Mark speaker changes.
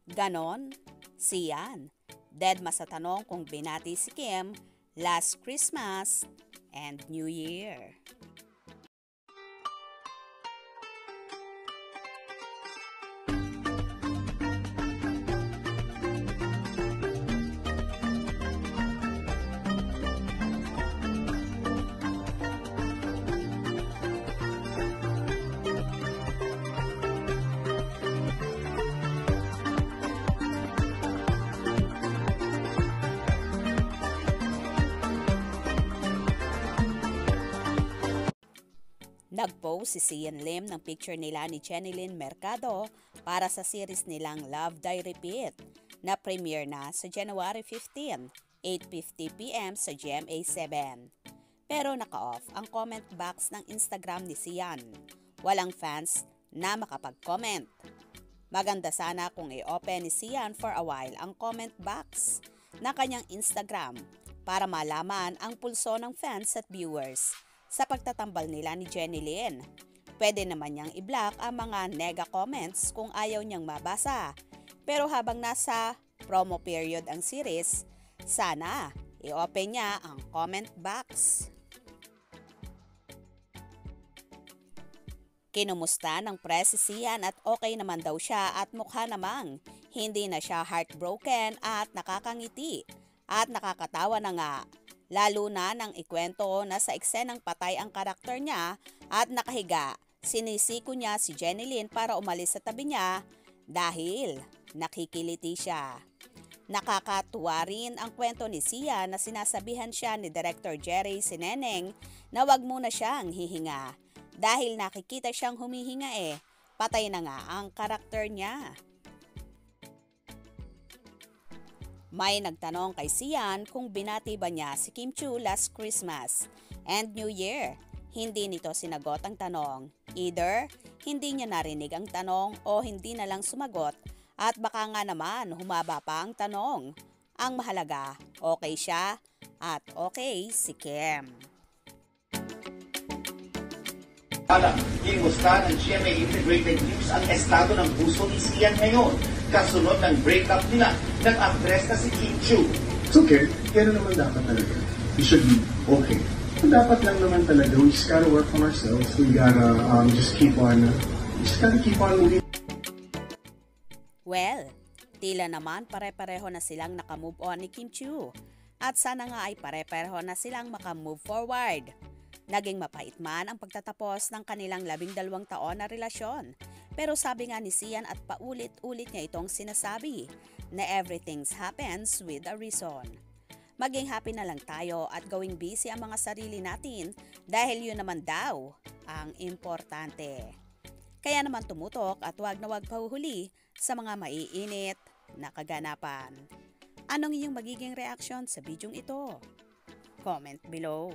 Speaker 1: Ganon, Sian. Deadma sa tanong kung binati si Kim last Christmas and New Year. Nag-post si Sian Lim ng picture nila ni Jenilyn Mercado para sa series nilang Love Die Repeat na premiere na sa January 15, 8:50 p.m. sa GMA7. Pero naka-off ang comment box ng Instagram ni Sian. Walang fans na makapag-comment. Maganda sana kung i-open ni Sian for a while ang comment box na kanyang Instagram para malaman ang pulso ng fans at viewers sa pagtatambal nila ni Jenilyn. Pwede naman niyang i-block ang mga nega comments kung ayaw niyang mabasa. Pero habang nasa promo period ang series, sana i-open niya ang comment box. Kinumusta ng press si Sian at okay naman daw siya at mukha namang hindi na siya heartbroken at nakakangiti at nakakatawa na nga. Lalo na nang ikwento na sa eksenang patay ang karakter niya at nakahiga, sinisiko niya si Jenilyn para umalis sa tabi niya dahil nakikiliti siya. Nakakatuwa rin ang kwento ni Sian na sinasabihan siya ni Director Jerry Sineneng na wag muna siyang hihinga dahil nakikita siyang humihinga patay na nga ang karakter niya. May nagtanong kay Sian kung binati ba niya si Kim Chiu last Christmas and New Year. Hindi nito sinagot ang tanong. Either hindi niya narinig ang tanong o hindi na lang sumagot at baka nga naman humaba pa ang tanong. Ang mahalaga, okay siya at okay si Kim.
Speaker 2: Gimusta ng GMA Integrated News ang estado ng puso ni Sian ngayon kasunod ng breakup nila ng actress na si Kim Chiu.
Speaker 3: It's okay. Pero naman dapat talaga. We should be okay. Dapat lang naman talaga. We just gotta work on ourselves. We gotta just keep on moving.
Speaker 1: Well, tila naman pare-pareho na silang nakamove on ni Kim Chiu. At sana nga ay pare-pareho na silang makamove forward. Naging mapait man ang pagtatapos ng kanilang 12 taon na relasyon. Pero sabi nga ni Sian at paulit-ulit niya itong sinasabi na everything happens with a reason. Maging happy na lang tayo at gawing busy ang mga sarili natin dahil yun naman daw ang importante. Kaya naman tumutok at wag na wag pahuhuli sa mga maiinit na kaganapan. Anong iyong magiging reaksyon sa bidyong ito? Comment below.